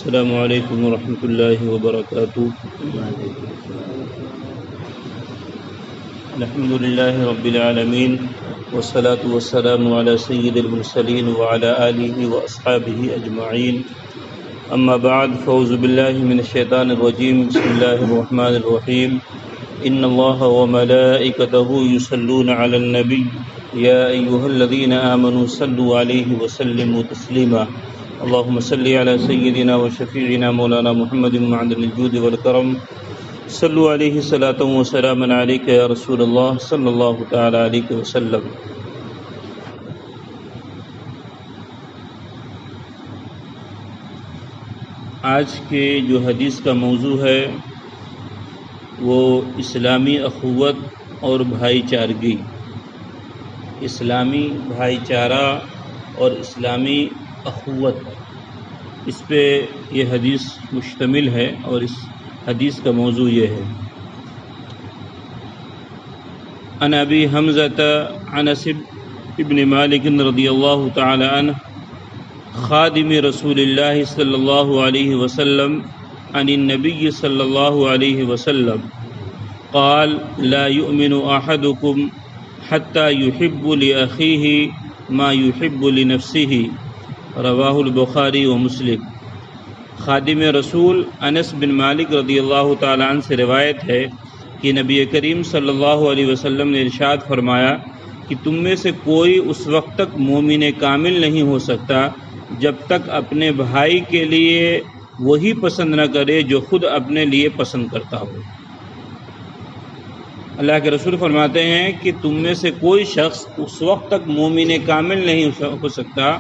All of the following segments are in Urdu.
السلام علیکم ورحمۃ اللہ وبرکاتہ۔ الحمد للہ رب العالمین والصلاة والسلام علی سید المرسلین وعلی آلہ واصحابہ اجمعین، اما بعد فاعوذ باللہ من الشیطان الرجیم، بسم اللہ الرحمن الرحیم۔ ان اللہ وملائکتہ یصلون علی النبی یا ایہا الذین آمنوا صلوا علیہ وسلموا تسلیما۔ اللهم صل على سيدنا وشفيعنا مولانا محمد معدن الجود والكرم، صلوا عليه صلاة وسلاما عليك يا رسول الله صلى الله تعالى عليه وسلم۔ آج کے جو حدیث کا موضوع ہے وہ اسلامی اخوت اور بھائی چارگی، اسلامی بھائی چارہ اور اسلامی اخوت، اس پہ یہ حدیث مشتمل ہے اور اس حدیث کا موضوع یہ ہے۔ عن ابی حمزۃ انس بن مالک رضی اللہ تعالی عنہ خادم رسول اللہ صلی اللہ علیہ وسلم عن النبی صلی اللہ علیہ وسلم قال لا يؤمن احدكم حتى يحب لأخيه ما يحب لنفسه، رواہ البخاری و مسلم۔ خادم رسول انس بن مالک رضی اللہ تعالی عنہ سے روایت ہے کہ نبی کریم صلی اللہ علیہ وسلم نے ارشاد فرمایا کہ تم میں سے کوئی اس وقت تک مومن کامل نہیں ہو سکتا جب تک اپنے بھائی کے لیے وہی پسند نہ کرے جو خود اپنے لیے پسند کرتا ہو۔ اللہ کے رسول فرماتے ہیں کہ تم میں سے کوئی شخص اس وقت تک مومن کامل نہیں ہو سکتا،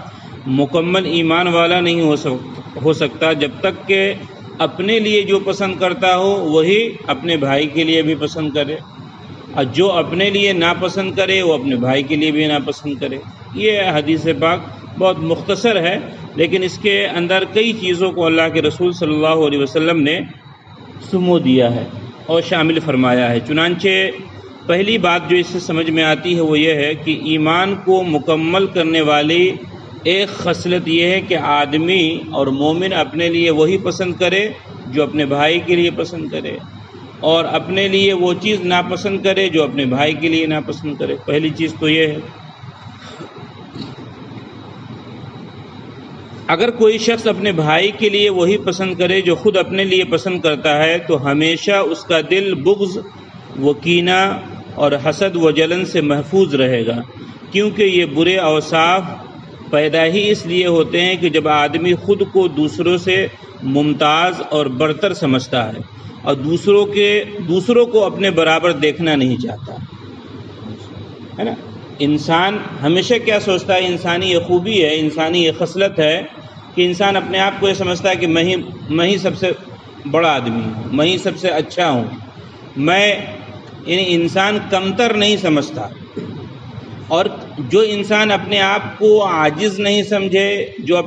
مکمل ایمان والا نہیں ہو سکتا جب تک کہ اپنے لیے جو پسند کرتا ہو وہی اپنے بھائی کے لیے بھی پسند کرے، اور جو اپنے لیے ناپسند کرے وہ اپنے بھائی کے لیے بھی ناپسند کرے۔ یہ حدیث پاک بہت مختصر ہے، لیکن اس کے اندر کئی چیزوں کو اللہ کے رسول صلی اللہ علیہ وسلم نے سمو دیا ہے اور شامل فرمایا ہے۔ چنانچہ پہلی بات جو اس سے سمجھ میں آتی ہے وہ یہ ہے کہ ایمان کو مکمل کرنے والی ایک خصلت یہ ہے کہ آدمی اور مومن اپنے لیے وہی پسند کرے جو اپنے بھائی کے لیے پسند کرے، اور اپنے لیے وہ چیز ناپسند کرے جو اپنے بھائی کے لیے ناپسند کرے۔ پہلی چیز تو یہ ہے۔ اگر کوئی شخص اپنے بھائی کے لیے وہی پسند کرے جو خود اپنے لیے پسند کرتا ہے تو ہمیشہ اس کا دل بغض و کینہ اور حسد و جلن سے محفوظ رہے گا، کیونکہ یہ برے اوصاف پیدا ہی اس لیے ہوتے ہیں کہ جب آدمی خود کو دوسروں سے ممتاز اور برتر سمجھتا ہے اور دوسروں کو اپنے برابر دیکھنا نہیں چاہتا ہے نا۔ انسان ہمیشہ کیا سوچتا ہے، انسانی یہ خوبی ہے، انسانی یہ خصلت ہے کہ انسان اپنے آپ کو یہ سمجھتا ہے کہ میں ہی سب سے بڑا آدمی ہوں، میں ہی سب سے اچھا ہوں، میں یعنی انسان کمتر نہیں سمجھتا۔ اور جو انسان اپنے آپ کو عاجز نہیں سمجھے، جو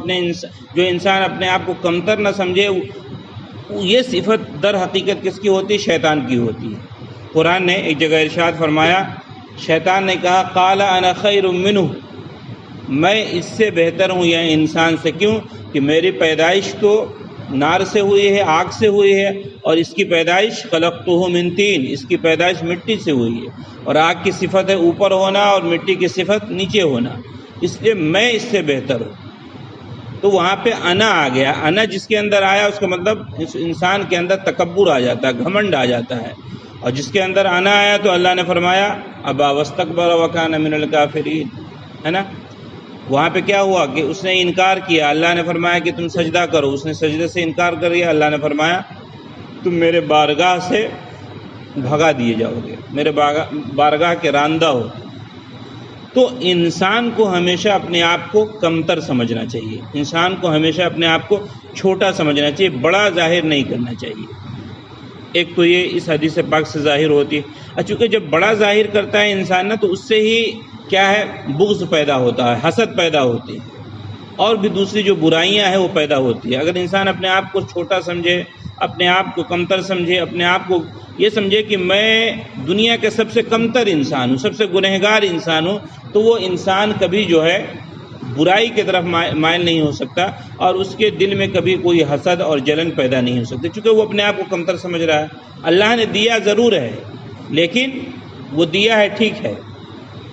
انسان اپنے آپ کو کمتر نہ سمجھے، یہ صفت در حقیقت کس کی ہوتی ہے؟ شیطان کی ہوتی ہے۔ قرآن نے ایک جگہ ارشاد فرمایا، شیطان نے کہا قال انا خیر منہ، میں اس سے بہتر ہوں یا انسان سے۔ کیوں؟ کہ میری پیدائش تو نار سے ہوئی ہے، آگ سے ہوئی ہے، اور اس کی پیدائش خلقتہ من طین، اس کی پیدائش مٹی سے ہوئی ہے، اور آگ کی صفت ہے اوپر ہونا اور مٹی کی صفت نیچے ہونا، اس لیے میں اس سے بہتر ہوں۔ تو وہاں پہ انا آ گیا، انا جس کے اندر آیا اس کا مطلب اس انسان کے اندر تکبر آ جاتا ہے، گھمنڈ آ جاتا ہے، اور جس کے اندر انا آیا تو اللہ نے فرمایا ابا واستکبر وکان من الکافرین، ہے نا۔ وہاں پہ کیا ہوا کہ اس نے انکار کیا، اللہ نے فرمایا کہ تم سجدہ کرو، اس نے سجدے سے انکار کر دیا، اللہ نے فرمایا تم میرے بارگاہ سے بھگا دیے جاؤ گے، میرے بارگاہ کے راندہ ہو۔ تو انسان کو ہمیشہ اپنے آپ کو کمتر سمجھنا چاہیے، انسان کو ہمیشہ اپنے آپ کو چھوٹا سمجھنا چاہیے، بڑا ظاہر نہیں کرنا چاہیے۔ ایک تو یہ اس حدیث پاک سے ظاہر ہوتی ہے، چونکہ جب بڑا ظاہر کرتا ہے انسان نا تو اس سے ہی کیا ہے، بغض پیدا ہوتا ہے، حسد پیدا ہوتی ہے، اور بھی دوسری جو برائیاں ہیں وہ پیدا ہوتی ہے۔ اگر انسان اپنے آپ کو چھوٹا سمجھے، اپنے آپ کو کمتر سمجھے، اپنے آپ کو یہ سمجھے کہ میں دنیا کے سب سے کمتر انسان ہوں، سب سے گنہگار انسان ہوں، تو وہ انسان کبھی جو ہے برائی کی طرف مائل نہیں ہو سکتا، اور اس کے دل میں کبھی کوئی حسد اور جلن پیدا نہیں ہو سکتی، چونکہ وہ اپنے آپ کو کمتر سمجھ رہا ہے۔ اللہ نے دیا ضرور ہے، لیکن وہ دیا ہے ٹھیک ہے،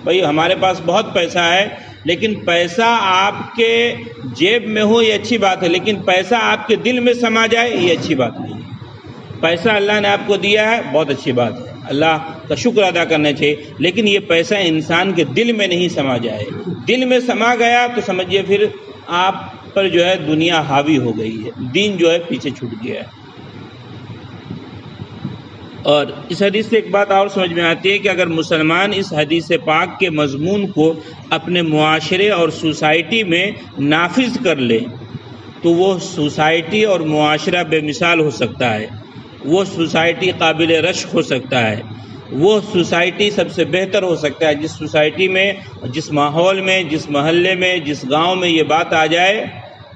بھائی ہمارے پاس بہت پیسہ ہے، لیکن پیسہ آپ کے جیب میں ہو یہ اچھی بات ہے، لیکن پیسہ آپ کے دل میں سما جائے یہ اچھی بات نہیں ہے۔ پیسہ اللہ نے آپ کو دیا ہے، بہت اچھی بات ہے، اللہ کا شکر ادا کرنا چاہیے، لیکن یہ پیسہ انسان کے دل میں نہیں سما جائے۔ دل میں سما گیا تو سمجھیے پھر آپ پر جو ہے دنیا حاوی ہو گئی ہے، دین جو ہے پیچھے چھوٹ گیا ہے۔ اور اس حدیث سے ایک بات اور سمجھ میں آتی ہے کہ اگر مسلمان اس حدیث پاک کے مضمون کو اپنے معاشرے اور سوسائٹی میں نافذ کر لے تو وہ سوسائٹی اور معاشرہ بے مثال ہو سکتا ہے، وہ سوسائٹی قابل رشک ہو سکتا ہے، وہ سوسائٹی سب سے بہتر ہو سکتا ہے جس سوسائٹی میں، جس ماحول میں، جس محلے میں، جس گاؤں میں یہ بات آ جائے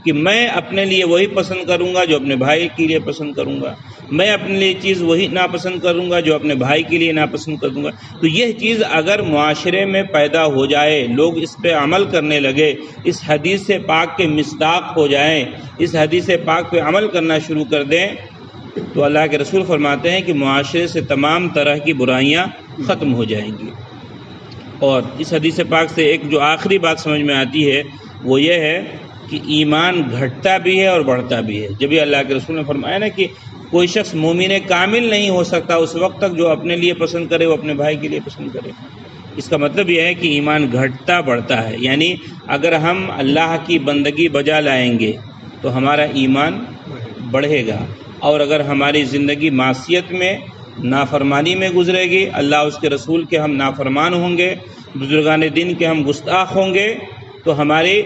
کہ میں اپنے لیے وہی پسند کروں گا جو اپنے بھائی کے لیے پسند کروں گا، میں اپنے لیے چیز وہی ناپسند کروں گا جو اپنے بھائی کے لیے ناپسند کروں گا۔ تو یہ چیز اگر معاشرے میں پیدا ہو جائے، لوگ اس پہ عمل کرنے لگے، اس حدیث پاک کے مصداق ہو جائیں، اس حدیث پاک پہ عمل کرنا شروع کر دیں، تو اللہ کے رسول فرماتے ہیں کہ معاشرے سے تمام طرح کی برائیاں ختم ہو جائیں گی۔ اور اس حدیث پاک سے ایک جو آخری بات سمجھ میں آتی ہے وہ یہ ہے کہ ایمان گھٹتا بھی ہے اور بڑھتا بھی ہے۔ جب یہ اللہ کے رسول نے فرمایا نا کہ کوئی شخص مومن کامل نہیں ہو سکتا اس وقت تک جو اپنے لیے پسند کرے وہ اپنے بھائی کے لیے پسند کرے، اس کا مطلب یہ ہے کہ ایمان گھٹتا بڑھتا ہے، یعنی اگر ہم اللہ کی بندگی بجا لائیں گے تو ہمارا ایمان بڑھے گا، اور اگر ہماری زندگی معصیت میں، نافرمانی میں گزرے گی، اللہ اس کے رسول کے ہم نافرمان ہوں گے، بزرگان دین کے ہم گستاخ ہوں گے، تو ہمارے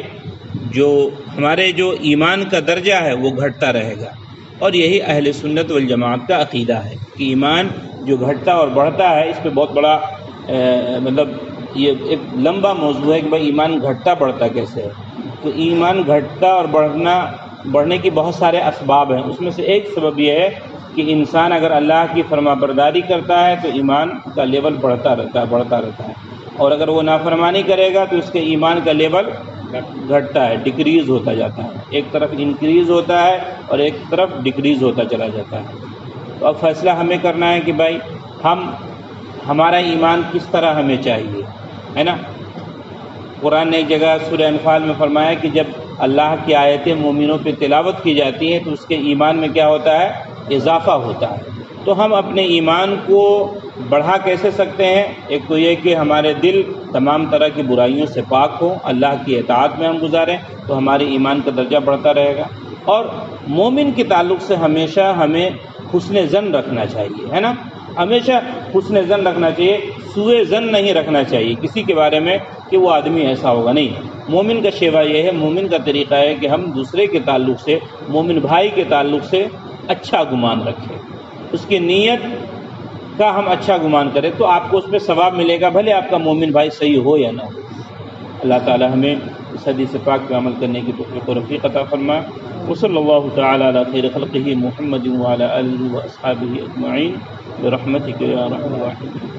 جو ایمان کا درجہ ہے وہ گھٹتا رہے گا۔ اور یہی اہل سنت والجماعت کا عقیدہ ہے کہ ایمان جو گھٹتا اور بڑھتا ہے، اس پہ بہت بڑا مطلب یہ ایک لمبا موضوع ہے کہ بھائی ایمان گھٹتا بڑھتا کیسے ہے۔ تو ایمان گھٹتا اور بڑھنے کی بہت سارے اسباب ہیں، اس میں سے ایک سبب یہ ہے کہ انسان اگر اللہ کی فرما برداری کرتا ہے تو ایمان کا لیول بڑھتا رہتا ہے، اور اگر وہ نافرمانی کرے گا تو اس کے ایمان کا لیول گھٹتا ہے، ڈکریز ہوتا جاتا ہے، ایک طرف انکریز ہوتا ہے اور ایک طرف ڈکریز ہوتا چلا جاتا ہے۔ تو اب فیصلہ ہمیں کرنا ہے کہ بھائی ہمارا ایمان کس طرح ہمیں چاہیے، ہے نا۔ قرآن نے ایک جگہ سورہ انفال میں فرمایا کہ جب اللہ کی آیتیں مومنوں پہ تلاوت کی جاتی ہیں تو اس کے ایمان میں کیا ہوتا ہے؟ اضافہ ہوتا ہے۔ تو ہم اپنے ایمان کو بڑھا کیسے سکتے ہیں؟ ایک تو یہ کہ ہمارے دل تمام طرح کی برائیوں سے پاک ہوں، اللہ کی اطاعت میں ہم گزاریں تو ہمارے ایمان کا درجہ بڑھتا رہے گا۔ اور مومن کے تعلق سے ہمیشہ ہمیں حسن ظن رکھنا چاہیے، ہے نا، ہمیشہ حسن ظن رکھنا چاہیے، سوء ظن نہیں رکھنا چاہیے کسی کے بارے میں کہ وہ آدمی ایسا ہوگا، نہیں۔ مومن کا شیوا یہ ہے، مومن کا طریقہ ہے کہ ہم دوسرے کے تعلق سے، مومن بھائی کے تعلق سے اچھا گمان رکھیں، اس کی نیت کا ہم اچھا گمان کریں تو آپ کو اس پہ ثواب ملے گا، بھلے آپ کا مومن بھائی صحیح ہو یا نہ ہو۔ اللہ تعالی ہمیں اس حدیث پاک پہ عمل کرنے کی توفیق و رفیق عطا فرمائے۔ وصلی اللہ تعالی علی خیر خلقہ محمد وعلی آلہ واصحابہ اجمعین برحمتک یا ارحم الراحمین۔